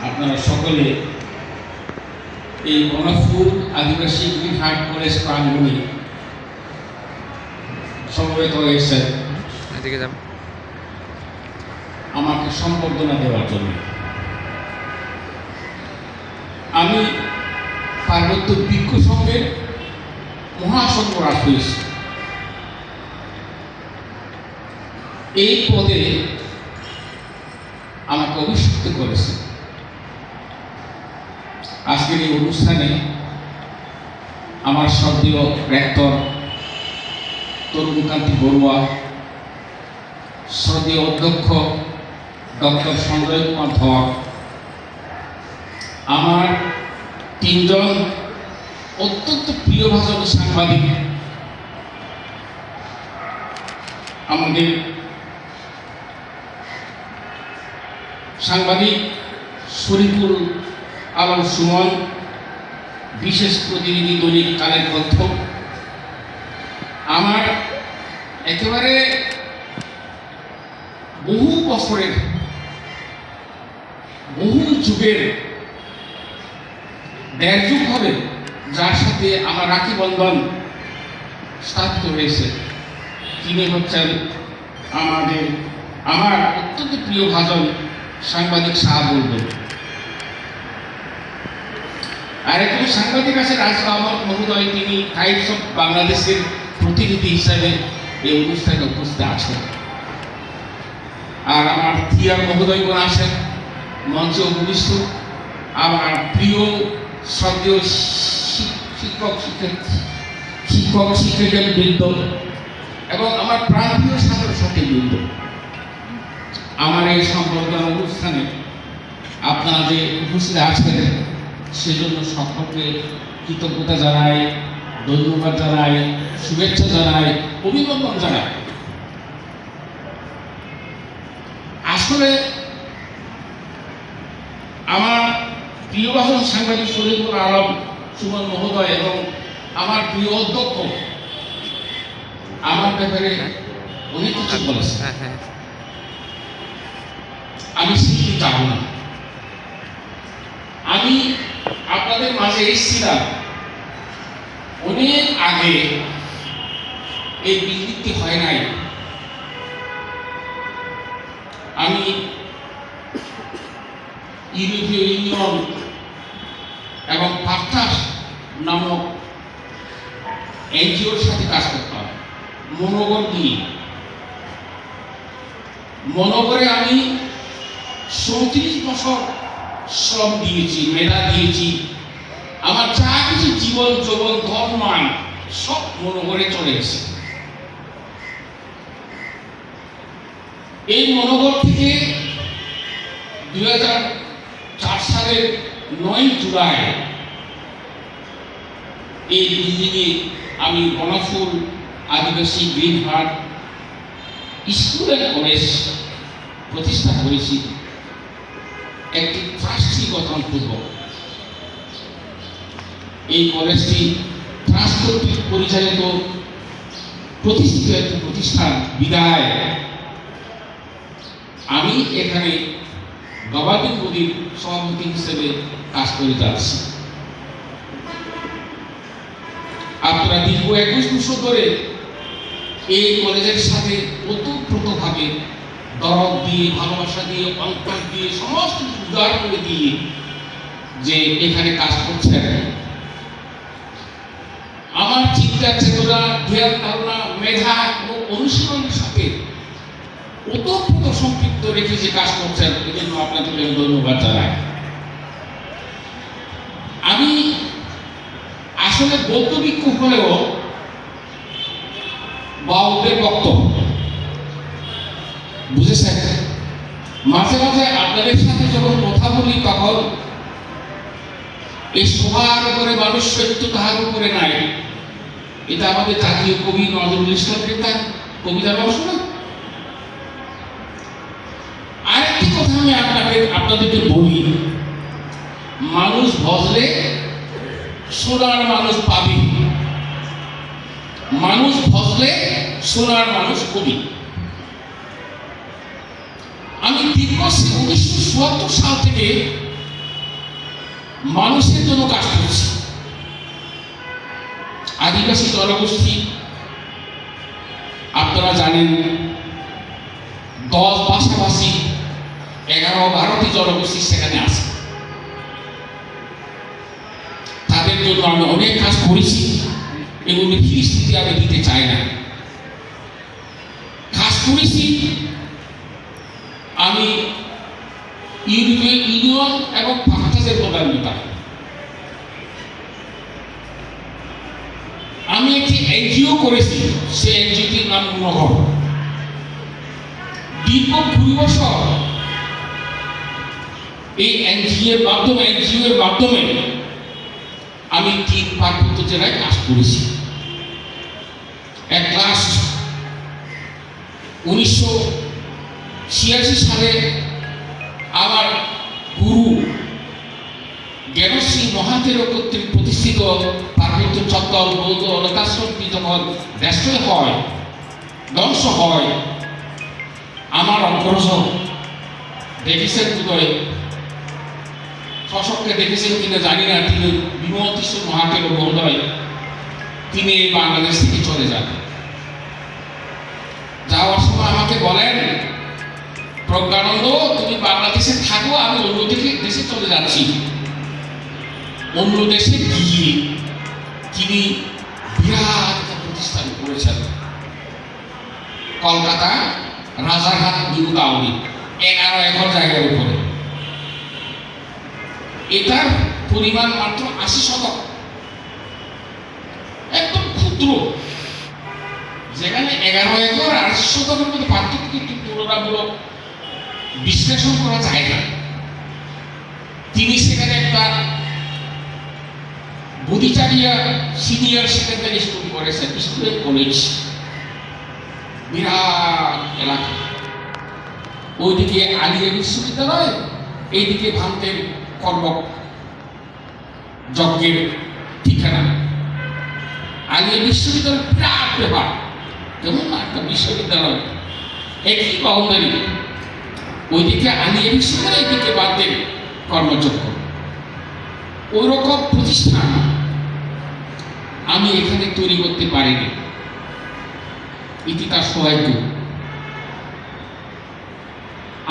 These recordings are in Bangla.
আপনারা সকলে এই বনফুল আদিবাসী গ্রিনহার্ট কলেজ প্রাঙ্গণে সমবেত হয়েছেন আমাকে সম্বর্ধনা দেওয়ার জন্য। আমি পার্বত্য বৃক্ষ সংঘের মহাসংঘ হয়েছি। এই পদে আমাকে অভিষিক্ত করেছে। আজকের এই অনুষ্ঠানে আমার শ্রদ্ধেয় রেক্টর তরুণকান্তি বড়ুয়া, শ্রদ্ধেয় অধ্যক্ষ ডক্টর সঞ্জয় কুমার ধর, আমার তিনজন অত্যন্ত প্রিয়ভাজন সাংবাদিক, আমাদের সাংবাদিক শরীফুল আলম সুমন, বিশেষ প্রতিনিধি দৈনিক কালের তথ্য, আমার একেবারে বহু বছরের বহু যুগের দেড় যুগ হবে যার সাথে আমার রাখি বন্ধন স্থাপিত হয়েছে, তিনি হচ্ছেন আমার অত্যন্ত প্রিয় ভাজন সাংবাদিক শাহ বলবেন। আর একজন সাংবাদিক আছে রাজু আহমদ মহোদয়, তিনি টাইমস অফ বাংলাদেশের প্রতিনিধি হিসাবে এই অনুষ্ঠানে উপস্থিত আছেন। আর আমার থিয়ার মহোদয়গণ আছেন মঞ্চে উপবিষ্ট, আমার প্রিয় শ্রদ্ধেয় শিক্ষক শিক্ষিকা বৃন্দ এবং আমার প্রান্তীয় ছাত্রছাত্রী বৃন্দ। আমার এই সম্বর্ধনা অনুষ্ঠানে আপনারা যে উপস্থিত আছেন সেজন্য সকলকে কৃতজ্ঞতা জানাই, ধন্যবাদ জানাই, শুভেচ্ছা জানাই, অভিনন্দন জানাই। আসলে আমার প্রিয় ভাষণ সাংবাদিক শরীফুল আলম সুমন মহোদয় এবং আমার প্রিয় অধ্যক্ষ আমার ব্যাপারে অনেক কিছু বলেছে। আমি শিখতে চাব না। আমি আপনাদের মাঝে এসেছিলাম অনেক আগে, এই বিবৃতি হয় নাই। আমি ইউরোপীয় ইউনিয়ন এবং পার্থাস নামক এনজিওর সাথে কাজ করতাম মনোবল নিয়ে। মনোবলে আমি 37 বছর শ্রম দিয়েছি, মেধা দিয়েছি, আমার যা কিছু জীবন যৌবন ধর্মান সব মনোবলে চলে গেছে। এই মনোবল থেকে 2004 সালের 9 জুলাই এই বিল্ডিংয়ে আমি বনফুল আদিবাসী গ্রিনহার্ট স্কুল অ্যান্ড কলেজ প্রতিষ্ঠা করেছি একটি ট্রাস্টি গঠনপূর্বক। এই কলেজটি ট্রাস্ট কর্তৃক পরিচালিত প্রতিষ্ঠিত একটি প্রতিষ্ঠান বিদায় আমি এখানে গভর্নিং বডির সভাপতি হিসেবে কাজ করে যাচ্ছি। আপনারা দীর্ঘ 21 বছর ধরে এই কলেজের সাথে ওতপ্রোতভাবে দরদ দিয়ে, ভালোবাসা দিয়ে, অন্তর দিয়ে, সমস্ত উদার করে দিয়ে যে এখানে কাজ করছেন। আমার চিন্তা চেতনা, ধ্যান ধারণা, মেধা এবং অনুশীলনের সাথে ওতপ্রোত সম্পৃক্ত রেখে যে কাজ করছেন, এই জন্য আপনাদের ধন্যবাদ জানাই। আমি আসলে বৌদ্ধ ভিক্ষু হলেও বাউলদের বক্তব্য বুঝেছেন। মাঝে মাঝে আপনাদের সাথে যখন কথা বলি তখন এই সবার উপরে মানুষ সত্য তাহার উপরে নাই, এটা আমাদের জাতীয় কবি নজরুল ইসলামের তার কবিতার অংশ না। আরেকটি কথা আমি আপনাদেরকে বলি, মানুষ ভজলে সোনার মানুষ পাবি, মানুষ ভজলে সোনার মানুষ কবি। আমি দীর্ঘ 1974 সাল থেকে মানুষের জন্য কাজ করছি। আদিবাসী জনগোষ্ঠী আপনারা জানেন 10 পাশাপাশি 11-12টি জনগোষ্ঠী সেখানে আছে। তাদের জন্য আমি অনেক কাজ করেছি, এগুলি ফিরিস্তিতে আমি দিতে চাই না। কাজ করেছি আমি ইউরোপীয় ইউনিয়ন এবং বাংলাদেশের প্রধান নেতা। আমি একটি এনজিও করেছি, সেই এনজিওটির নাম নগর। দীর্ঘ 20 বছর এই এনজিওর মাধ্যমে আমি 3 পার্বত্য জেলায় কাজ করেছি। এক ক্লাস 1986 সালে আমার গুরু জ্ঞানশ্রী মহাতের কর্তৃক প্রতিষ্ঠিত পার্বত্য চত্বর বৌদ্ধ অনাথাশ্রমটি যখন ধ্বংস হয়, আমার অগ্রজ দেখেছেন বোধহয়, শশককে দেখেছেন কিনা জানি না, তিনি বিমলেশ্বর মহাতের মহোদয়, তিনি বাংলাদেশ থেকে চলে যান। যাওয়ার সময় আমাকে বলেন, প্রজ্ঞানন্দ তুমি বাংলাদেশে থাকো, আমি অন্য দেশে চলে যাচ্ছি। অন্য দেশে গিয়ে তিনি বিরাট প্রতিষ্ঠান করেছেন কলকাতা রাজারহাট নিউ টাউনে 11 একর জায়গার উপরে। এটার পরিমাণ মাত্র 80 শতক, একদম ক্ষুদ্র। যেখানে 11 একর আর 80 শতকের মধ্যে পার্থক্য কিন্তু তুলনামূলক বিশ্লেষণ করা যায় না। তিনি সেখানে একটা বুদিচারিয়া সিনিয়র সেকেন্ডারি স্কুল করেছেন, স্কুলের কলেজ, বিরাট এলাকা। ওইদিকে আলিয়া বিশ্ববিদ্যালয়, এইদিকে ভারতের কর্ম যজ্ঞের ঠিকানা। আলিয়া বিশ্ববিদ্যালয় বিরাট ব্যাপার, যেমন একটা বিশ্ববিদ্যালয় একই বাউন্ডারি, ওইদিকে আলিয়া বিশ্ববিদ্যালয়, এইদিকে ভারতের কর্মযজ্ঞ। ওইরকম প্রতিষ্ঠান আমি এখানে তৈরি করতে পারিনি, এটি তার সৌভাগ্য।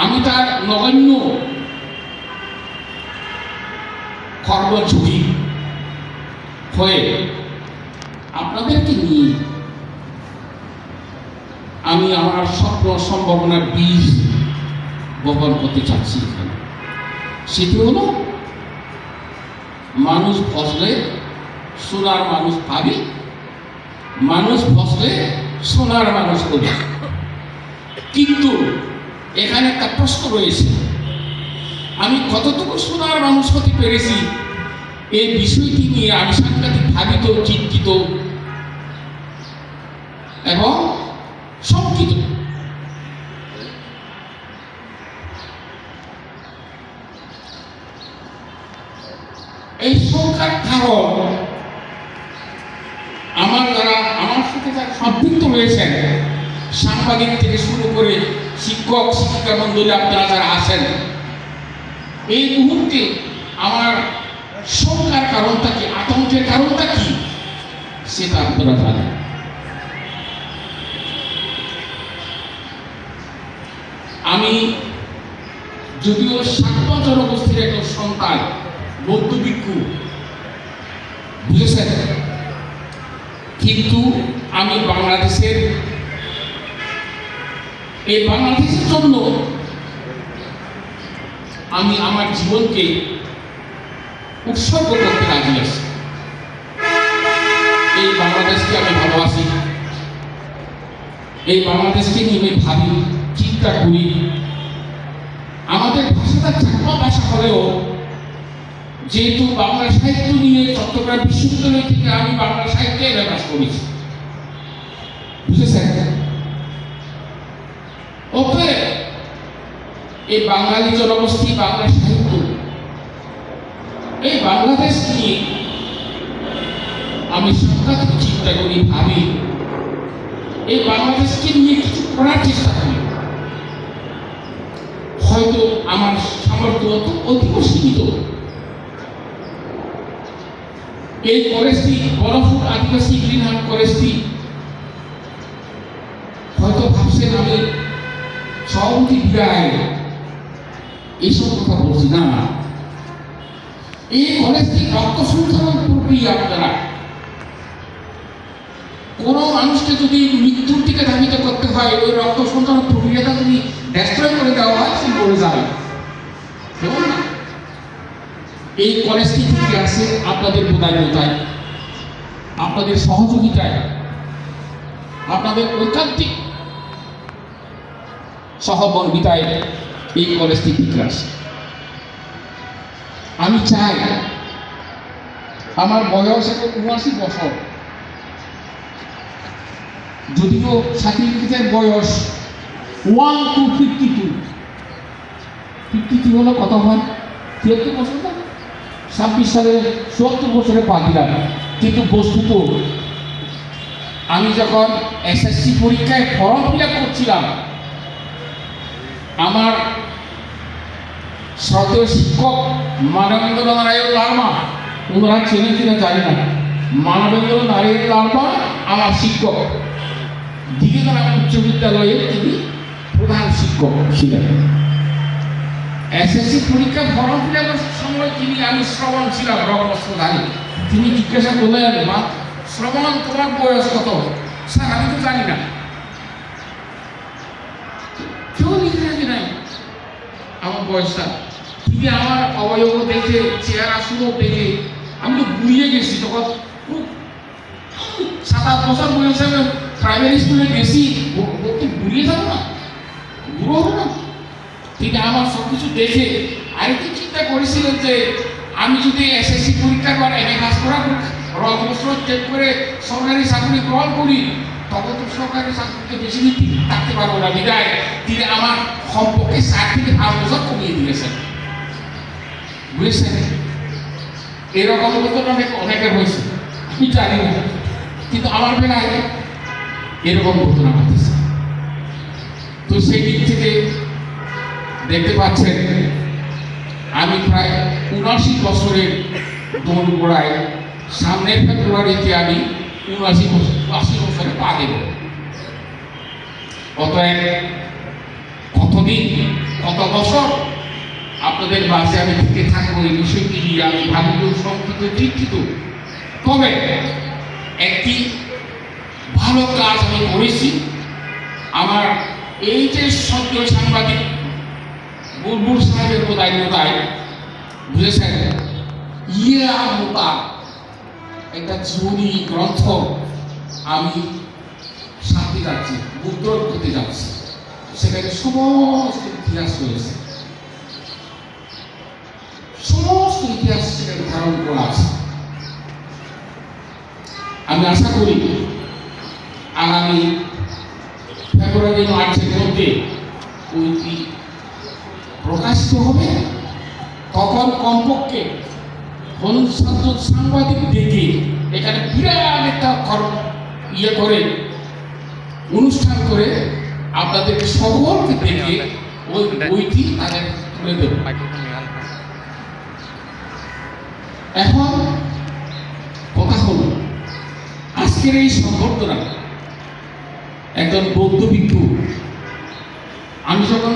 আমি তার নগণ্য কর্মযোগী হয়ে আপনাদেরকে নিয়ে আমি আমার স্বপ্ন সম্ভাবনার বীজ বপন করতে চাচ্ছি এখানে। সেটি হলো, মানুষ ফসলে সোনার মানুষ পাবে, মানুষ ফসলে সোনার মানুষ করবে। কিন্তু এখানে একটা প্রশ্ন রয়েছে, আমি কতটুকু সোনার মানুষ হতে পেরেছি এই বিষয়টি নিয়ে আমি সাংঘাতিক ভাবিত, চিন্তিত এবং শঙ্কিত। এই সংখ্যার কারণ আমার সাথে যারা সম্পৃক্ত রয়েছেন, সাংবাদিক থেকে শুরু করে শিক্ষক শিক্ষিকা মন্ডলী আপনারা যারা আছেন, এই মুহূর্তে আমার সংখ্যার কারণটা কি, আতঙ্কের কারণটা কি, সেটা আপনারা জানেন। আমি যদিও সাতমা জনগোষ্ঠীর একজন সন্তান, বৌদ্ধ ভিক্ষু, বুঝেছেন, কিন্তু আমি বাংলাদেশের জন্য আমি আমার জীবনকে উৎসর্গ করতে রাজি আছি। এই বাংলাদেশকে আমি ভালোবাসি, এই বাংলাদেশকে নিয়ে আমি ভাবি, চিন্তা করি। আমাদের ভাষাটা চাকমা ভাষা হলেও, যেহেতু বাংলা সাহিত্য নিয়ে চট্টগ্রাম বিশ্ববিদ্যালয় থেকে আমি বাংলা সাহিত্যে ব্যাপার করেছি, বুঝেছেন। অতএব এই বাঙালি জনগোষ্ঠী, বাংলা সাহিত্য, এই বাংলাদেশ নিয়ে আমি সাংঘাতিক চিন্তা করি, ভাবি, এই বাংলাদেশকে নিয়ে কিছু করার চেষ্টা করি। হয়তো আমার সামর্থ্য অতীব সীমিত, এই কলেজটি বনফুট আদিবাসী গ্রিন হার্ট কলেজটি হয়তো ভাবছেন আমি সভাপতি বিদায় এইসব কথা বলছি না। এই কলেজটি রক্ত সঞ্চালন প্রক্রিয়া। আপনারা কোনো মানুষকে যদি মৃত্যুর দিকে ধাবিত করতে হয়, ওই রক্ত সঞ্চালন প্রক্রিয়াটা যদি ডেস্ট্রয় করে দেওয়া হয়, সে মরে যাবে। এই কলেজটি থেকে আসে আপনাদের বোধায়তায়, আপনাদের সহযোগিতায়, আপনাদের ঐকান্তিক সহমর্মিতায় এই কলেজটি থেকে আসে। আমি চাই, আমার বয়স এখন ৭৯ বছর, যদিও সার্টিফিকেটের বয়স 1 to 52 হলো কত হয় ৭৩ বছর না, ২৬ সালে ৭৪ বছরে পা দিলাম। কিন্তু বস্তুত আমি যখন এসএসসি পরীক্ষায় ফর্ম ফিল আপ করছিলাম, আমার শ্রদ্ধেয় শিক্ষক মানবেন্দ্র নারায়ণ লার্মা, ওনারা চেনে কিনা জানি না, মানবেন্দ্র নারায়ণ লার্মা আমার শিক্ষক, দিঘিতলা উচ্চ বিদ্যালয়ের তিনি প্রধান শিক্ষক ছিলেন। এসএসসি পরীক্ষা ফর্ম ফিল আপের সময় আমি শ্রবণ ছিলাম, রক্তধারী। তিনি জিজ্ঞাসা করলেন, মা শ্রবণ তোমার বয়স কত? স্যার আমি তো জানি না, কেউ লিখে রাখি নাই আমার বয়সটা। তিনি আমার অবয়ব দেখে, চেহারা সুরভ দেখে আমি তো বুড়িয়ে গেছি। তখন ৭-৮ বছর বয়সে আমি প্রাইমারি স্কুলে গেছি, বুড়িয়ে যাবো না, বুড়ো হবো না। তিনি আমার সব কিছু দেখে আরেকটু চিন্তা করেছিলেন যে আমি যদি এসএসসি পরীক্ষার পর এমএ পাস করার রংবস্ত্র চেক করে সরকারি চাকরি গ্রহণ করি, তখন তো সরকারি চাকরিতে বেশি দিন থাকতে পারবো না। বিদায় তিনি আমার সম্পর্কে ৭ থেকে ৮ বছর কমিয়ে দিয়েছেন। বুঝেছেন? এরকম ঘটনা অনেকের হয়েছে, আমি জানি না, কিন্তু আমার বেলায় এরকম ঘটনা ঘটেছে। তো সেই দিক থেকে দেখতে পাচ্ছেন আমি প্রায় ৭৯ বছরের দৌড় গোড়ায়, সামনের ফেব্রুয়ারিতে আমি ৮৯ বছরে পা দেব। অতএব কতদিন, কত বছর আপনাদের মাঝে আমি থেকে থাকবো, এই বিষয়টি নিয়ে আমি ভাবিত, শঙ্কিত, চিন্তিত। তবে একটি ভালো কাজ আমি করেছি। আমার এই যে সদ্য সাংবাদিক বুলবুল সাহেবের দায়িত্বতায়, বুঝেছেন, ইয়া মোতা একটা জীবনী গ্রন্থ আমি সাথে যাচ্ছি, মুদ্রণ করতে যাচ্ছি। সেখানে সমস্ত ইতিহাস রয়েছে, সমস্ত ইতিহাস সেখানে ধারণ করা আছে। আমি আশা করি আগামী ফেব্রুয়ারি মার্চের মধ্যে ওইটি প্রকাশিত হবে। তখন কমপক্ষে সাংবাদিক ডেকে এখানে বিরাট একটা করে অনুষ্ঠান করে আপনাদেরকে সকলকে দেখে ওই বইটি তাদের তুলে দেব। এখন কথা হলো, আজকের এই সংবর্ধনা একজন বৌদ্ধ ভিক্ষু। আমি যখন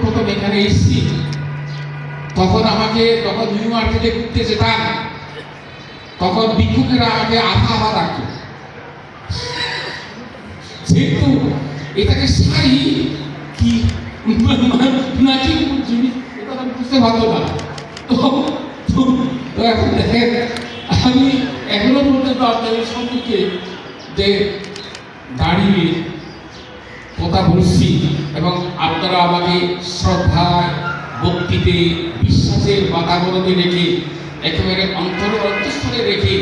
প্রথম এখানে এসেছি, তখন যখন নিউ মার্কেটে ঘুরতে যেতাম, তখন ভিক্ষুকেরা আমাকে আধা রাখতো। যেহেতু এটাকে শেখাই কি নাকি জিনিস, এটা আমি বুঝতে পারতো না। তো এখন দেখেন, আমি এখনো পর্যন্ত আপনাদের সম্মুখে যে দাঁড়িয়ে কথা বলছি, এবং আপনারা আমাকে শ্রদ্ধা, ভক্তিতে, বিশ্বাসের বাতাবরণে রেখে, একেবারে অন্তঃস্থলে রেখে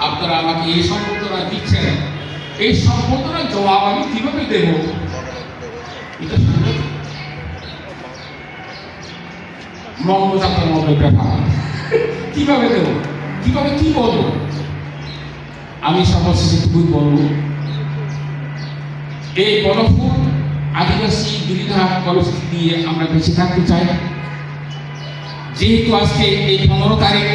আপনারা আমাকে এই সম্বোধনা দিচ্ছেন। এই সম্বোধনার জবাব আমি কিভাবে দেব? এটা মঙ্গলযাত্রার মতো ব্যাপার। কিভাবে দেব, কিভাবে কি বলবো? আমি সর্বশেষে খুবই বলবো, এই বনফুট আদিবাসী গ্রিন হার্ট কলেজটি দিয়ে আমরা বেঁচে থাকতে চাই। যেহেতু আজকে এই 15 তারিখ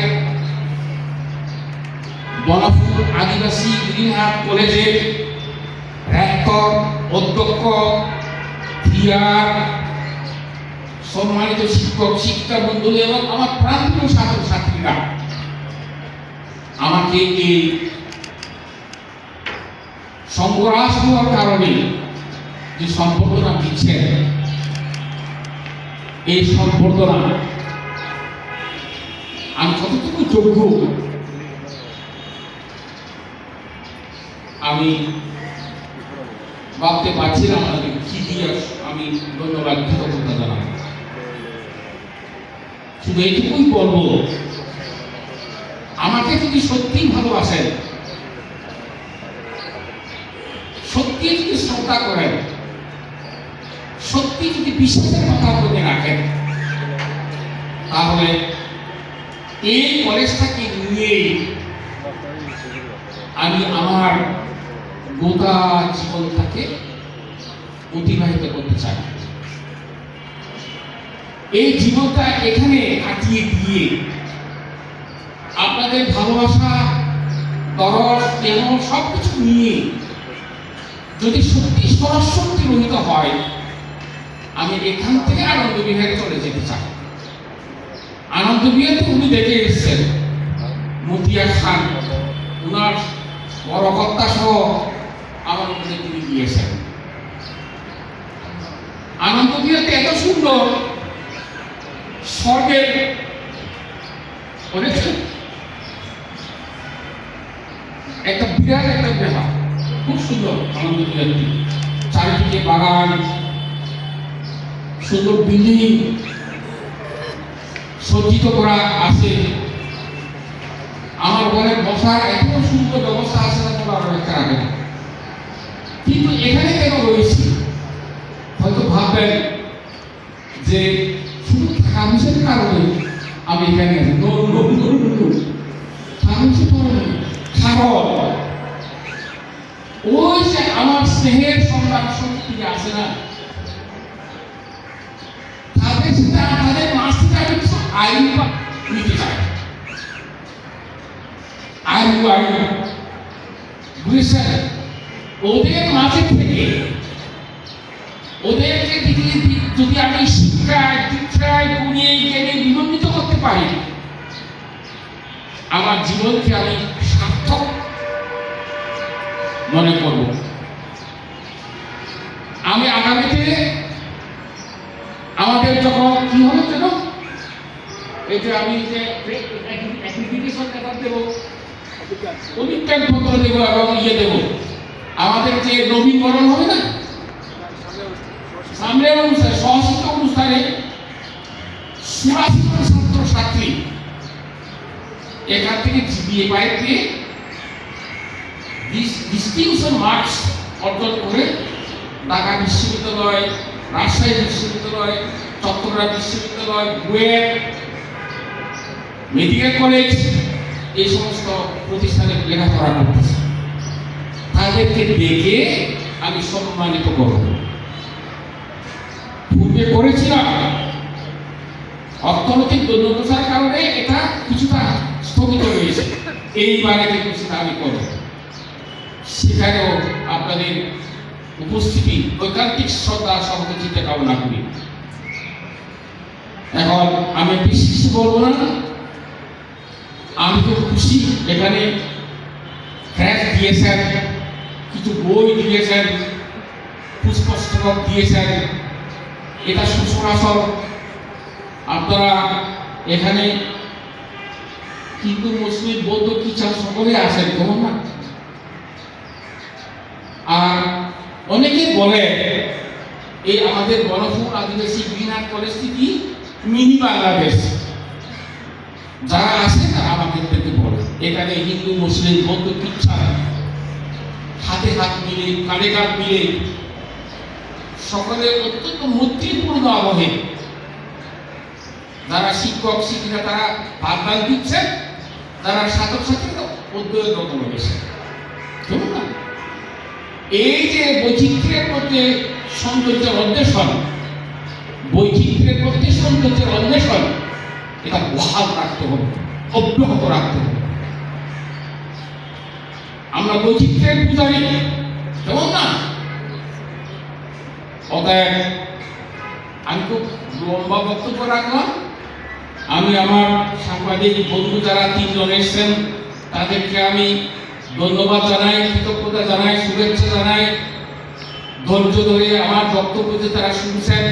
বনফুল আদিবাসী গ্রিন আর্ট কলেজের রেক্টর, অধ্যক্ষ, টিআর, সম্মানিত শিক্ষক, শিক্ষা বন্ধু এবং আমার প্রান্তীয় ছাত্রছাত্রীরা আমাকে এই সংগ্রাস হওয়ার কারণে যে সম্বর্ধনা দিচ্ছেন, এই সম্বর্ধনা আমি কতটুকু যোগ্য আমি ভাবতে পারছিলাম না। কি দিয়ে আমি ধন্যবাদ কৃতজ্ঞতা জানাব। শুধু এইটুকুই বলবো, আমাকে যদি সত্যিই ভালোবাসেন, সত্যি যদি শ্রদ্ধা করেন, সত্যি যদি বিশ্বাসের কথা বলে রাখেন, তাহলে এই কলেজটাকে নিয়ে আমি আমার গোটা জীবনটাকে অতিবাহিত করতে চাই। এই জীবনটা এখানে কাটিয়ে দিয়ে আপনাদের ভালোবাসা, দরদ, স্নেহ সবকিছু নিয়ে যদি সত্যি সরস্বতী রহিত হয়, আমি এখান থেকে আনন্দ বিহারে চলে যেতে চাই। আনন্দ বিহারে উনি দেখে এসেছেন, মতিয়া খান ওনার বড় কর্তা সহ আমার মধ্যে তিনি দিয়েছেন। আনন্দ বিহারতে এত সুন্দর, স্বর্গের একটা বিরাট একটা ব্যাপার, খুব সুন্দর আনন্দ বিহারটি। চারিদিকে বাগান, সুন্দর বিল্ডিং সজ্জিত করা আছে। আমার ঘরে বসার এত সুন্দর ব্যবস্থা আছে না, বলার অপেক্ষা রাখে না। কিন্তু এখানে কেন রয়েছি, হয়তো ভাববেন যে শুধু টাকা পয়সার কারণে আমি এখানে আছি। কারণ ওই যে আমার স্নেহের সন্তান শক্তি আছে না, তাদের মাছ থেকে আমি কিছু আইন নিতে চাই। বুঝেছেন? ওদের মাঝে থেকে ওদেরকে যদি আমি শিক্ষায়, দীক্ষায়, গুণে, জ্ঞানে নিবন্ধিত করতে পারি, আমার জীবনকে আমি সার্থক মনে করব। আমি আগামীতে আমাদের যখন কি হবে যেন, এই যে আমি যে অ্যাক্রিডিটেশন লেটার দেবো, অভিজ্ঞান পত্র দেবো এবং ইয়ে দেবো, আমাদের যে নবীকরণ হবে না, সামনের অনুষ্ঠানে, সহশিক্ষা অনুষ্ঠানে ৮৬ জন ছাত্রছাত্রী এখান থেকে জিপিএ পায় পেয়ে ডিস্টিংশন মার্কস অর্জন করে ঢাকা বিশ্ববিদ্যালয়, রাজশাহী বিশ্ববিদ্যালয়, চট্টগ্রাম বিশ্ববিদ্যালয়, বুয়েট, মেডিকেল কলেজ, এই সমস্ত প্রতিষ্ঠানে লেখাপড়া করতেছে। তাদেরকে দেখে আমি সম্মানিত করব। পূর্বে করেছিলাম, অর্থনৈতিক দুর্দশার কারণে এটা কিছুটা স্থগিত রয়েছে। এইবারে কিন্তু সেটা আমি করব। সেখানেও আপনাদের উপস্থিতি ঐকান্তিক শ্রদ্ধা সহযোগিতা কামনা করি। এখন আমি বেশি কিছু বলবো না, আমি তো খুশি এখানে ক্র্যাশ দিয়েছেন, কিছু বই দিয়েছেন, পুষ্পস্তবক দিয়েছেন। এটা সুসরাসর আপনারা এখানে হিন্দু, মুসলিম, বৌদ্ধ, খ্রিস্টান সকলে আসেন, কেমন না? আর অনেকে বলে এই আমাদের বনফুল আদিবাসী গ্রিন আর্ট কলেজটি কি মিনি বাংলাদেশ। যারা আসে তারা আমাদের বলে এখানে হিন্দু, মুসলিম, বৌদ্ধ, খ্রিস্টান হাতে হাত মিলে, কাঁধে কাঁধ মিলে সকলে অত্যন্ত মৈত্রীপূর্ণ আবহে যারা শিক্ষক শিক্ষিকা তারা পাঠদান দিচ্ছেন, যারা ছাত্রছাত্রীরা উদ্যোগরত রয়েছে। এই যে বৈচিত্র্যের মধ্যে সৌন্দর্যের অন্বেষণ, বৈচিত্র্যের মধ্যে সৌন্দর্যের অন্বেষণ, এটা বহাল রাখতে হবে, অব্যাহত রাখতে হবে। আমরা বৈচিত্র্যের পূজারী, কেমন না? অতএব আমি খুব লম্বা বক্তব্য রাখলাম। আমি আমার সাংবাদিক বন্ধু যারা 3 জন এসেছেন তাদেরকে আমি ধন্যবাদ জানাই, কৃতজ্ঞতা জানাই, শুভেচ্ছা জানাই। ধৈর্য ধরে আমার বক্তব্য যে তারা শুনছেন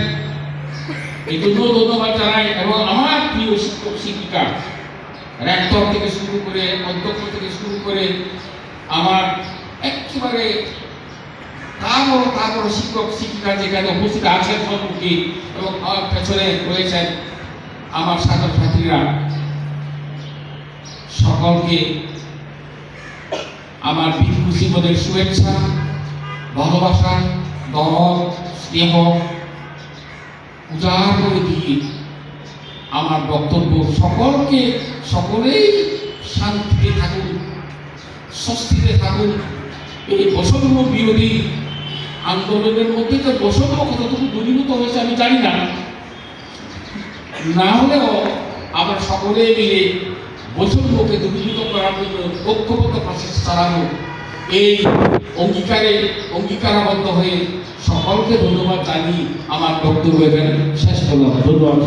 এই জন্য ধন্যবাদ জানাই। এবং আমার প্রিয় শিক্ষক শিক্ষিকা, রেক্টর থেকে শুরু করে, অধ্যক্ষ থেকে শুরু করে, আমার একেবারে তা বড় শিক্ষক শিক্ষিকা যেখানে উপস্থিত আছেন সম্মুখী এবং আমার পেছনে রয়েছেন আমার ছাত্রছাত্রীরা, সকলকে আমার বিপুল জীবনের শুভেচ্ছা, ভালোবাসা, দরদ, স্নেহ উজাড় করে দিয়ে আমার বক্তব্য সকলেই শান্তিতে থাকুন, স্বস্তিতে থাকুন। এই বৈষম্য বিরোধী আন্দোলনের মধ্যে যে বৈষম্য কতটুকু দূরীভূত হয়েছে আমি জানি না, না হলেও আমরা সকলে মিলে বৈষম্যকে দূরীভূত করার জন্য ঐক্যবদ্ধ প্রচেষ্টা চালানো, এই অঙ্গীকারাবদ্ধ হয়ে সকলকে ধন্যবাদ জানিয়ে আমার বক্তব্য এখানে শেষ করলাম। ধন্যবাদ।